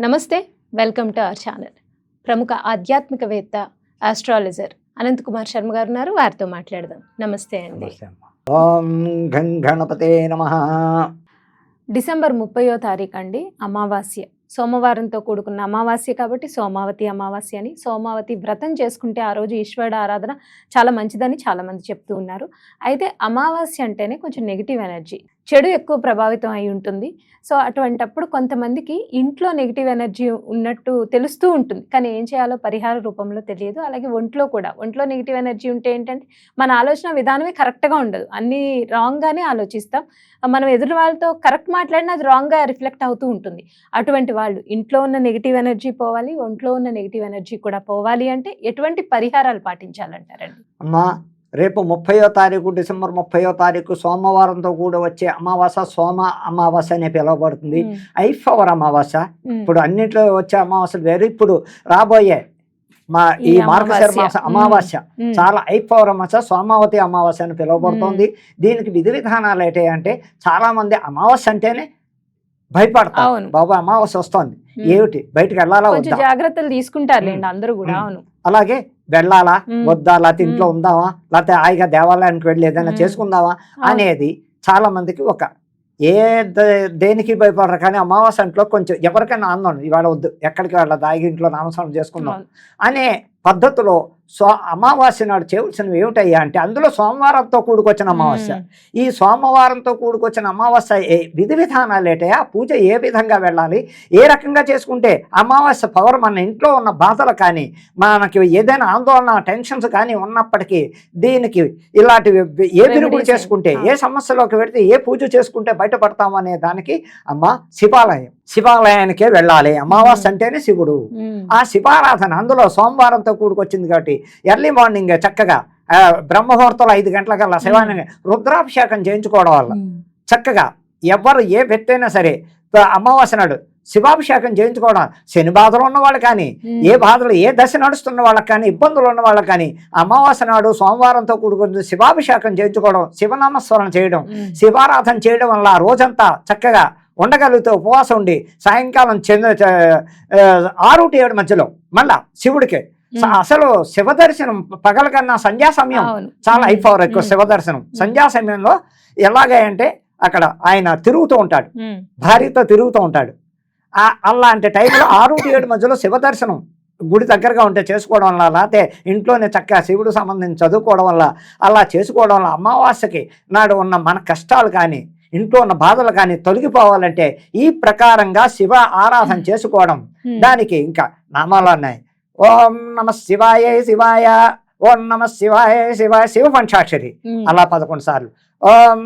నమస్తే. Welcome to our channel. ప్రముఖ ఆధ్యాత్మికవేత్త, ఆస్ట్రాలజర్ అనంత్ కుమార్ శర్మ గారు ఉన్నారు. వారితో మాట్లాడదాం. నమస్తే అండి. నమస్తే అమ్మ. ఓం గం గణపతే నమః. డిసెంబర్ 30వ తారీఖు అండి, అమావాస్య. సోమవారంతో కూడుకున్న అమావాస్య కాబట్టి సోమావతి అమావాస్య అని. సోమావతి వ్రతం చేసుకుంటే ఆ రోజు ఈశ్వరుడు ఆరాధన చాలా మంచిదని చాలామంది చెప్తూ ఉన్నారు. అయితే అమావాస్య అంటేనే కొంచెం నెగిటివ్ ఎనర్జీ, చెడు ఎక్కువ ప్రభావితం అయి ఉంటుంది. సో అటువంటప్పుడు కొంతమందికి ఇంట్లో నెగిటివ్ ఎనర్జీ ఉన్నట్టు తెలుస్తూ ఉంటుంది, కానీ ఏం చేయాలో పరిహార రూపంలో తెలియదు. అలాగే ఒంట్లో నెగిటివ్ ఎనర్జీ ఉంటే ఏంటంటే మన ఆలోచన విధానమే కరెక్ట్గా ఉండదు, అన్నీ రాంగ్గానే ఆలోచిస్తాం. మనం ఎదురు వాళ్ళతో కరెక్ట్ మాట్లాడినా అది రాంగ్గా రిఫ్లెక్ట్ అవుతూ ఉంటుంది. అటువంటి వాళ్ళు ఇంట్లో ఉన్న నెగిటివ్ ఎనర్జీ పోవాలి, ఒంట్లో ఉన్న నెగిటివ్ ఎనర్జీ కూడా పోవాలి అంటే ఎటువంటి పరిహారాలు పాటించాలంటారండి? అమ్మా, రేపు 30వ తారీఖు డిసెంబర్ 30వ తారీఖు సోమవారంతో కూడా వచ్చే అమావాస్య సోమ అమావాస్య అని పిలువబడుతుంది. ఐఫవర్ అమావాస్య. ఇప్పుడు అన్నింటిలో వచ్చే అమావాస్యలు వేరు. ఇప్పుడు రాబోయే ఈ మార్గశిర మాస అమావాస్య చాలా ఐఫవర్ అమావాస్య, సోమావతి అమావాస్య అని పిలువబడుతుంది. దీనికి విధి విధానాలు ఏంటంటే చాలా మంది అమావాస్య అంటేనే భయపడతారు. బాబా అమావాస్య వస్తుంది, ఏమిటి బయటకు వెళ్ళాలా వద్దా, జాగ్రత్తలు తీసుకుంటారు అందరూ కూడా. అలాగే వెళ్ళాలా వద్దా, లేకపోతే ఇంట్లో ఉందామా, లేకపోతే హాయిగా దేవాలయానికి వెళ్ళి ఏదైనా చేసుకుందామా అనేది చాలా మందికి దేనికి భయపడరు. కానీ అమావాస్య ఇంట్లో కొంచెం ఎవరికైనా ఆందోళన, ఇవాళ వద్దు ఎక్కడికి వెళ్ళదు, హాయిగా ఇంట్లో నామస్మరణ చేసుకుందాం అనే పద్ధతిలో అమావాస్య నాడు చేయవలసినవి ఏమిటయ్యా అంటే అందులో సోమవారంతో కూడుకొచ్చిన అమావాస్య. ఈ సోమవారంతో కూడుకొచ్చిన అమావాస్య విధి విధానాలు ఏంటయ్యా, పూజ ఏ విధంగా వెళ్ళాలి, ఏ రకంగా చేసుకుంటే అమావాస్య పవర్ మన ఇంట్లో ఉన్న బాధలు కానీ మనకి ఏదైనా ఆందోళన టెన్షన్స్ కానీ ఉన్నప్పటికీ దీనికి ఇలాంటివి ఏ విరుగుడు చేసుకుంటే, ఏ సమస్యలోకి వెళితే ఏ పూజ చేసుకుంటే బయటపడతాము అనే దానికి శివాలయానికే వెళ్ళాలి. అమావాస్య అంటేనే శివుడు. ఆ శివారాధన అందులో సోమవారంతో కూడుకొచ్చింది కాబట్టి ఎర్లీ మార్నింగ్ చక్కగా బ్రహ్మముహూర్తంలో 5 గంటలకల్లా శివాన్ని రుద్రాభిషేకం చేయించుకోవడం వల్ల చక్కగా ఎవరు ఏ వ్యక్తి అయినా సరే అమావాస్య నాడు శివాభిషేకం చేయించుకోవడం, శని బాధలు ఉన్న వాళ్ళు కానీ, ఏ బాధలు ఏ దశ నడుస్తున్న వాళ్ళకి కానీ, ఇబ్బందులు ఉన్న వాళ్ళకి కానీ అమావాస్య నాడు సోమవారంతో కూడుకుని శివాభిషేకం చేయించుకోవడం, శివనామస్మరణ చేయడం, శివారాధన చేయడం వల్ల ఆ రోజంతా చక్కగా ఉండగలిగితే ఉపవాసం ఉండి సాయంకాలం 6 to 7 మధ్యలో మళ్ళా శివుడికి అసలు శివ దర్శనం పగల కన్నా సంధ్యా సమయం చాలా ఐపవర్ ఎక్కువ. శివ దర్శనం సంధ్యా సమయంలో ఎలాగే అంటే అక్కడ ఆయన తిరుగుతూ ఉంటాడు, భార్యతో తిరుగుతూ ఉంటాడు. అలాంటి టైంలో 6 to 7 మధ్యలో శివ దర్శనం గుడి దగ్గరగా ఉంటే చేసుకోవడం వల్ల, లేకపోతే ఇంట్లోనే చక్కగా శివుడు సంబంధించి చదువుకోవడం వల్ల, అలా చేసుకోవడం వల్ల అమావాస్యకి నాడు ఉన్న మన కష్టాలు కానీ ఇంట్లో ఉన్న బాధలు కానీ తొలగిపోవాలంటే ఈ ప్రకారంగా శివ ఆరాధన చేసుకోవడం. దానికి ఇంకా నామాలు ఉన్నాయి. ఓం నమ శివాయ శివాయ, ఓం నమ శివాయ శివాయ, శివ పంచాక్షరి అలా 11 సార్లు. ఓం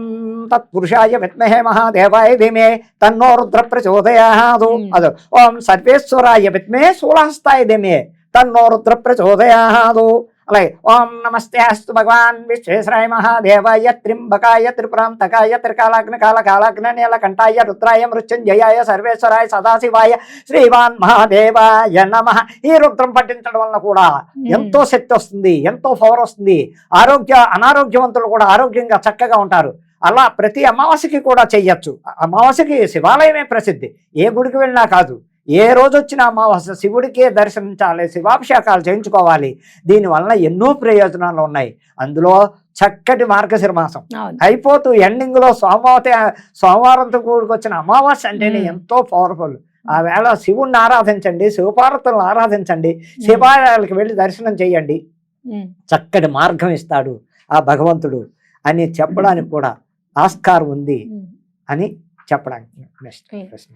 తత్పురుషాయ విద్మహే మహాదేవాయ ధీమహి తన్నో రుద్ర ప్రచోదయాత్. అదో ఓం సర్వేశ్వరాయ విద్మహే శూలహస్తాయ ధీమహి తన్నో రుద్ర ప్రచోదయాత్. అలాగే ఓం నమస్తే అస్తు భగవాన్ విశ్వేశ్వరాయ మహాదేవాయ త్రింబకాయ త్రిపురాంతకాయ త్రికాలాగ్ని కాలకాలాగ్ని నీలకంఠాయ రుద్రాయ మృత్యుంజయాయ సర్వేశ్వరాయ సదాశివాయ శ్రీవాన్ మహాదేవాయ నమః. ఈ రుద్రం పఠించడం వల్ల కూడా ఎంతో శక్తి వస్తుంది, ఎంతో పవర్ వస్తుంది. అనారోగ్యవంతులు కూడా ఆరోగ్యంగా చక్కగా ఉంటారు. అలా ప్రతి అమావాస్యకి కూడా చెయ్యొచ్చు. అమావాస్యకి శివాలయమే ప్రసిద్ధి, ఏ గుడికి వెళ్ళినా కాదు. ఏ రోజు వచ్చిన అమావాస్య శివుడికే దర్శించాలి, శివాభిషేకాలు చేయించుకోవాలి. దీనివల్ల ఎన్నో ప్రయోజనాలు ఉన్నాయి. అందులో చక్కటి మార్గశిర మాసం అయిపోతూ ఎండింగ్ లో సోమవారంతో కూడుకొచ్చిన అమావాస్య అంటేనే ఎంతో పవర్ఫుల్. ఆ వేళ శివుణ్ణి ఆరాధించండి, శివపార్వతులను ఆరాధించండి, శివాలయాలకు వెళ్ళి దర్శనం చేయండి. చక్కటి మార్గం ఇస్తాడు ఆ భగవంతుడు అని చెప్పడానికి కూడా ఆస్కారం ఉంది అని చెప్పడానికి.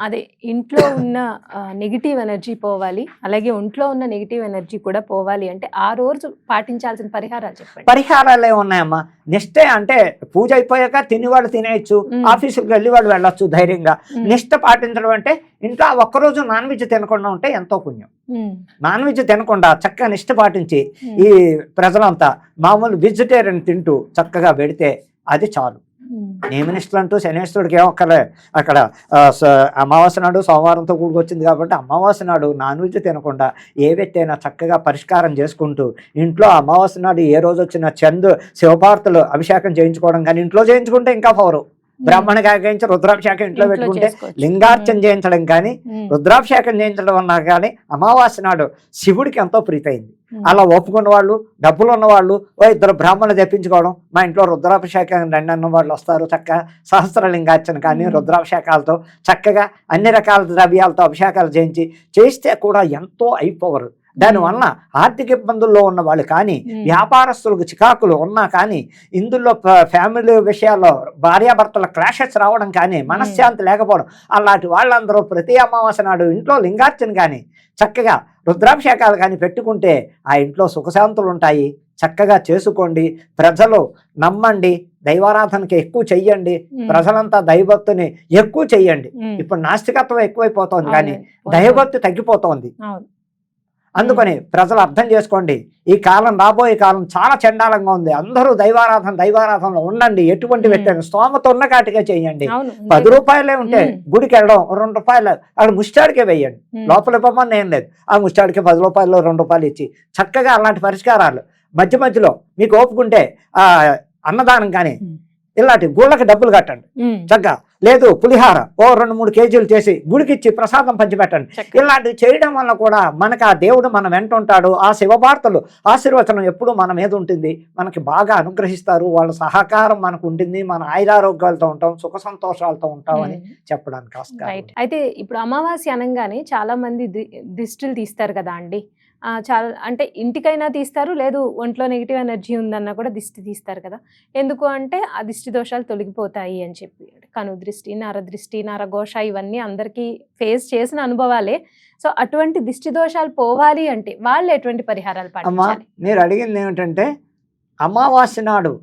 అదే ఇంట్లో ఉన్న నెగిటివ్ ఎనర్జీ పోవాలి, అలాగే ఒంట్లో ఉన్న నెగిటివ్ ఎనర్జీ కూడా పోవాలి అంటే ఆ రోజు పాటించాల్సిన పరిహారాలు చెప్పండి. పరిహారాలు ఏమున్నాయమ్మా? నిష్ట అంటే పూజ అయిపోయాక తినేవాళ్ళు తినేయచ్చు, ఆఫీసుకి వెళ్ళి వాళ్ళు వెళ్ళొచ్చు ధైర్యంగా. నిష్ట పాటించడం అంటే ఇంట్లో ఒక్కరోజు నాన్ వెజ్ తినకుండా ఉంటే ఎంతో పుణ్యం. నాన్ వెజ్ తినకుండా చక్కగా నిష్ట పాటించి ఈ ప్రజలంతా మామూలు వెజిటేరియన్ తింటూ చక్కగా పెడితే అది చాలు. నియమనిష్టలు అంటూ శనేశ్వరుడికి ఏమొక్కలే. అక్కడ అమావాస్య నాడు సోమవారంతో కూడుకొచ్చింది కాబట్టి అమావాస్య నాడు నాన్ వెజ్ తినకుండా ఏ వ్యక్తి అయినా చక్కగా పరిష్కారం చేసుకుంటూ ఇంట్లో అమావాస్య నాడు ఏ రోజు వచ్చిన శివపార్వతులు అభిషేకం చేయించుకోవడం కానీ ఇంట్లో చేయించుకుంటే ఇంకా పవరు. బ్రాహ్మణికి ఆగ్రహించి రుద్రాభిషేకం ఇంట్లో పెట్టుకుంటే లింగార్చన చేయించడం కానీ రుద్రాభిషేకం చేయించడం అన్నా కానీ అమావాస్య నాడు శివుడికి ఎంతో ప్రీతి అయింది. అలా ఒప్పుకున్న వాళ్ళు, డబ్బులు ఉన్నవాళ్ళు, ఓ ఇద్దరు బ్రాహ్మణులు తెప్పించుకోవడం, మా ఇంట్లో రుద్రాభిషేకం రెండు అన్న వాళ్ళు వస్తారు, చక్కగా సహస్రలింగార్చన కానీ రుద్రాభిషేకాలతో చక్కగా అన్ని రకాల ద్రవ్యాలతో అభిషేకాలు చేస్తే కూడా ఎంతో అయిపోవరు. దానివల్ల ఆర్థిక ఇబ్బందుల్లో ఉన్న వాళ్ళు కానీ, వ్యాపారస్తులకు చికాకులు ఉన్నా కానీ, ఇందులో ఫ్యామిలీ విషయాల్లో భార్యాభర్తల క్లాషెస్ రావడం కానీ, మనశ్శాంతి లేకపోవడం, అలాంటి వాళ్ళందరూ ప్రతి అమావాస్య నాడు ఇంట్లో లింగార్చన కానీ చక్కగా రుద్రాభిషేకాలు కానీ పెట్టుకుంటే ఆ ఇంట్లో సుఖశాంతులు ఉంటాయి. చక్కగా చేసుకోండి. ప్రజలు నమ్మండి, దైవారాధనకి ఎక్కువ చెయ్యండి, ప్రజలంతా దైవభక్తిని ఎక్కువ చెయ్యండి. ఇప్పుడు నాస్తికత్వం ఎక్కువైపోతోంది కానీ దైవభక్తి తగ్గిపోతోంది. అందుకని ప్రజలు అర్థం చేసుకోండి, ఈ కాలం రాబోయే కాలం చాలా చండాలంగా ఉంది. అందరూ దైవారాధనలో ఉండండి. ఎటువంటి పెట్టండి, స్తోమత ఉన్న కాటిగా చేయండి. 10 రూపాయలే ఉంటే గుడికి వెళ్ళడం, 2 రూపాయలు అక్కడ ముష్టాడికే వేయండి. లోపల ఇవ్వమని ఏం లేదు, ఆ ముష్టాడికి 10 రూపాయలు 2 రూపాయలు ఇచ్చి చక్కగా అలాంటి పరిష్కారాలు మధ్యలో మీకు ఓపుకుంటే అన్నదానం కానీ ఇలాంటి గుళ్ళకి డబ్బులు కట్టండి. చక్కగా లేదు పులిహార ఓ 2-3 కేజీలు చేసి గుడికిచ్చి ప్రసాదం పంచిపెట్టండి. ఇలాంటివి చేయడం వల్ల కూడా మనకు ఆ దేవుడు మన వెంట ఉంటాడు. ఆ శివవార్తలు ఆశీర్వచనం ఎప్పుడు మన మీద ఉంటుంది, మనకి బాగా అనుగ్రహిస్తారు. వాళ్ళ సహకారం మనకు ఉంటుంది. మన ఆయురారోగ్యాలతో ఉంటాం, సుఖ సంతోషాలతో ఉంటాం అని చెప్పడానికి ఆస్కారం. అయితే ఇప్పుడు అమావాస్య అనగానే చాలా మంది దిష్టిలు తీస్తారు కదా అండి. చాలా అంటే ఇంటికైనా తీస్తారు, లేదు ఒంట్లో నెగిటివ్ ఎనర్జీ ఉందన్నా కూడా దిష్టి తీస్తారు కదా. ఎందుకు అంటే ఆ దిష్టి దోషాలు తొలగిపోతాయి అని చెప్పి. కను దృష్టి, నరదృష్టి, నరఘోష ఇవన్నీ అందరికీ ఫేస్ చేసిన అనుభవాలే. సో అటువంటి దిష్టి దోషాలు పోవాలి అంటే వాళ్ళు ఎటువంటి పరిహారాలు పాటించాలి? మీరు అడిగింది ఏమిటంటే అమావాస్య నాడు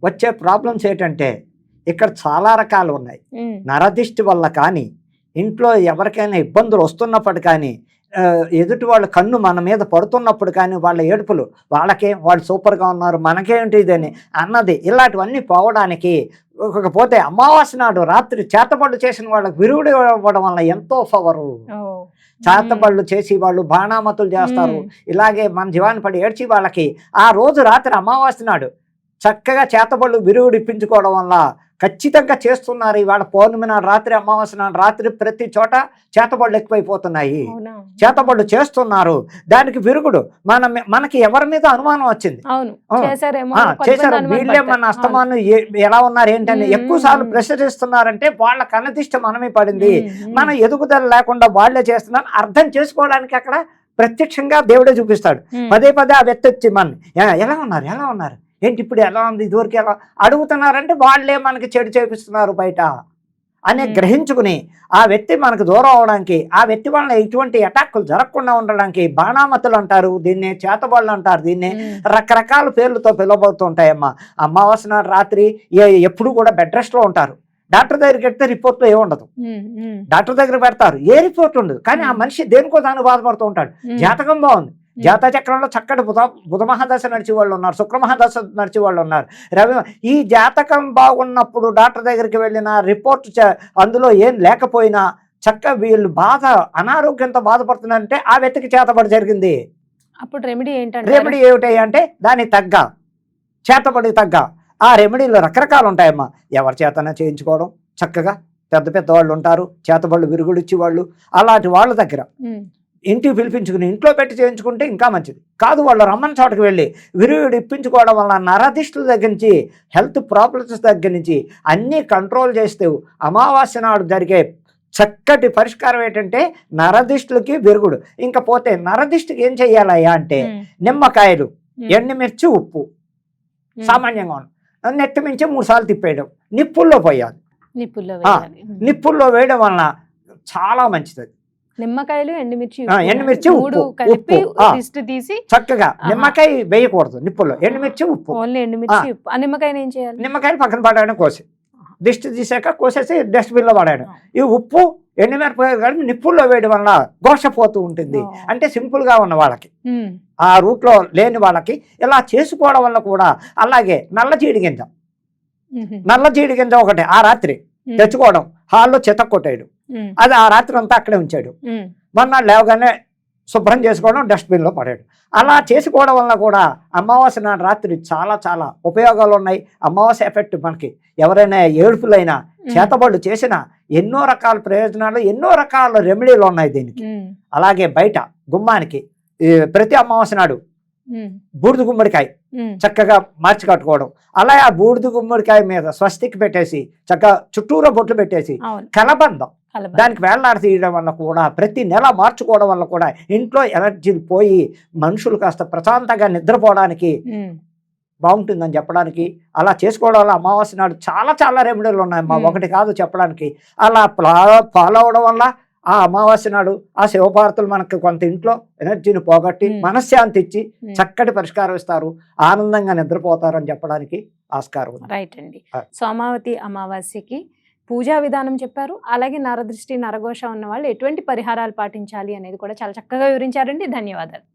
వచ్చే ప్రాబ్లమ్స్ ఏంటంటే ఇక్కడ చాలా రకాలు ఉన్నాయి. నరదిష్టి వల్ల కానీ, ఇంట్లో ఎవరికైనా ఇబ్బందులు వస్తున్నప్పుడు కానీ, ఎదుటి వాళ్ళ కన్ను మన మీద పడుతున్నప్పుడు కానీ, వాళ్ళ ఏడుపులు, వాళ్ళు సూపర్గా ఉన్నారు మనకేంటి ఇదని అన్నది, ఇలాంటివన్నీ పోవడానికి పోతే అమావాస్య నాడు రాత్రి చేతబళ్ళు చేసిన వాళ్ళకి విరుగుడు ఇవ్వడం వల్ల ఎంతో పవరు. చేతబళ్ళు చేసి వాళ్ళు బాణామతులు చేస్తారు. ఇలాగే మన జీవాన్ని పడి ఏడ్చి వాళ్ళకి ఆ రోజు రాత్రి అమావాస్య నాడు చక్కగా చేతబళ్ళు విరుగుడు ఇప్పించుకోవడం వల్ల ఖచ్చితంగా చేస్తున్నారు. ఇవాళ పౌర్ణమి నాడు రాత్రి, అమావాస్య నాడు రాత్రి ప్రతి చోట చేతబళ్ళు ఎక్కువైపోతున్నాయి. చేతబళ్ళు చేస్తున్నారు. దానికి విరుగుడు మనకి ఎవరి మీద అనుమానం వచ్చింది, చేశారు వీళ్ళే మన అస్తమానం ఎలా ఉన్నారు ఏంటని ఎక్కువ సార్లు ప్రశ్నిస్తున్నారంటే వాళ్ళ కన్నదిష్ట మనమే పడింది. మన ఎదుగుదల లేకుండా వాళ్ళే చేస్తున్నారు. అర్థం చేసుకోవడానికి అక్కడ ప్రత్యక్షంగా దేవుడే చూపిస్తాడు. పదే ఆ వ్యక్తి వచ్చి మన ఎలా ఉన్నారు ఏంటి ఇప్పుడు ఎలా ఉంది, ఇదివరకు ఎలా అడుగుతున్నారంటే వాళ్ళే మనకి చెడు చేపిస్తున్నారు బయట అని గ్రహించుకుని ఆ వ్యక్తి మనకు దూరం అవడానికి, ఆ వ్యక్తి వలన ఎటువంటి అటాక్లు జరగకుండా ఉండడానికి బాణామతులు అంటారు, దీన్నే చేతబళ్ళు అంటారు, దీన్నే రకరకాల పేర్లతో పిలవబోతుంటాయమ్మా. అమావాస్య నాడు రాత్రి ఎప్పుడు కూడా బెడ్ రెస్ట్లో ఉంటారు. డాక్టర్ దగ్గరికి వెళ్తే రిపోర్ట్లో ఏముండదు, డాక్టర్ దగ్గర పెడతారు, ఏ రిపోర్ట్ ఉండదు. కానీ ఆ మనిషి దేనికో దానికి బాధపడుతూ ఉంటాడు. జాతకం బాగుంది, జాతచక్రంలో చక్కటి బుధ మహాదశ నడిచే వాళ్ళు ఉన్నారు, శుక్ర మహాదశ నడిచే వాళ్ళు ఉన్నారు, రవి. ఈ జాతకం బాగున్నప్పుడు డాక్టర్ దగ్గరికి వెళ్ళిన రిపోర్ట్ అందులో ఏం లేకపోయినా వీళ్ళు అనారోగ్యంతో బాధపడుతున్నారంటే ఆ వ్యక్తికి చేతబడి జరిగింది. అప్పుడు రెమెడీ ఏమిటి అంటే దానికి తగ్గ చేతబడి తగ్గ ఆ రెమెడీలు రకరకాలు ఉంటాయమ్మా. ఎవరి చేతనే చేయించుకోవడం, చక్కగా పెద్ద వాళ్ళు ఉంటారు, చేతబళ్ళు విరుగుడిచ్చి వాళ్ళు, అలాంటి వాళ్ళ దగ్గర ఇంటికి పిలిపించుకుని ఇంట్లో పెట్టి చేయించుకుంటే ఇంకా మంచిది. కాదు వాళ్ళు రమ్మని చోటకి వెళ్ళి విరుగుడు ఇప్పించుకోవడం వల్ల నరదిష్టుల దగ్గర నుంచి, హెల్త్ ప్రాబ్లమ్స్ దగ్గర నుంచి అన్నీ కంట్రోల్ చేస్తూ అమావాస్య నాడు జరిగే చక్కటి పరిష్కారం ఏంటంటే నరదిష్టులకి విరుగుడు. ఇంకా పోతే నరదిష్టికి ఏం చెయ్యాలయ్యా అంటే నిమ్మకాయలు, ఎండుమిర్చి, ఉప్పు సామాన్యంగా ఉన్న నెత్తి మించి 3 సార్లు తిప్పేయడం, నిప్పుల్లో పోయాలి. నిప్పుల్లో వేయడం వలన చాలా మంచిది. నిమ్మకాయలు, ఎండుమిర్చి, ఉప్పు తీసి చక్కగా నిమ్మకాయ వేయకూడదు నిప్పుల్లో, ఎండుమిర్చి, ఉప్పు. నిమ్మకాయలు ఏం చేయాలి? నిమ్మకాయలు పక్కన పడాయడం, కోసి దిష్టి తీసాక కోసేసి డస్ట్బిన్లో పడాయడం. ఈ ఉప్పు ఎండుమిరపకాయలు కలిపి నిప్పుల్లో వేయడం వల్ల ఘోషపోతూ ఉంటుంది. అంటే సింపుల్గా ఉన్న వాళ్ళకి, ఆ రూట్లో లేని వాళ్ళకి ఇలా చేసుకోవడం వల్ల కూడా. అలాగే నల్ల జీడి గింజ ఒకటి ఆ రాత్రి తెచ్చుకోవడం, హాల్లో చెత్త కొట్టేయడం, అది ఆ రాత్రి అంతా అక్కడే ఉంచాడు. మొన్న లేవగానే శుభ్రం చేసుకోవడం, డస్ట్బిన్లో పడేయడం. అలా చేసుకోవడం వల్ల కూడా అమావాస్య నాడు రాత్రి చాలా చాలా ఉపయోగాలు ఉన్నాయి. అమావాస్య ఎఫెక్ట్ మనకి ఎవరైనా ఏడుపులైనా చేతబడులు చేసినా ఎన్నో రకాల ప్రయోజనాలు, ఎన్నో రకాల రెమెడీలు ఉన్నాయి దీనికి. అలాగే బయట గుమ్మానికి ప్రతి అమావాస్య నాడు బూడిద గుమ్మడికాయ చక్కగా మార్చి కట్టుకోవడం, అలా ఆ బూడిద గుమ్మడికాయ మీద స్వస్తికి పెట్టేసి చక్కగా చుట్టూరా బొట్లు పెట్టేసి కలబందం దానికి వేళ్లాడ తీయడం వల్ల కూడా ప్రతి నెల మార్చుకోవడం వల్ల కూడా ఇంట్లో ఎనర్జీలు పోయి మనుషులు కాస్త ప్రశాంతంగా నిద్రపోవడానికి బాగుంటుందని చెప్పడానికి, అలా చేసుకోవడం వల్ల అమావాస్య నాడు చాలా చాలా రెమెడీలు ఉన్నాయమ్మా, ఒకటి కాదు చెప్పడానికి. అలా ఫాలో అవడం వల్ల ఆ అమావాస్య నాడు ఆ శివపార్వతులు మనకు కొంత ఇంట్లో ఎనర్జీని పోగొట్టి మనశ్శాంతి ఇచ్చి చక్కటి పరిష్కారం ఇస్తారు, ఆనందంగా నిద్రపోతారు అని చెప్పడానికి ఆస్కారం ఉంది. రైట్ అండి. సోమావతి అమావాస్యకి పూజా విధానం చెప్పారు, అలాగే నరదృష్టి నరఘోష ఉన్న వాళ్ళు ఎటువంటి పరిహారాలు పాటించాలి అనేది కూడా చాలా చక్కగా వివరించారండి. ధన్యవాదాలు.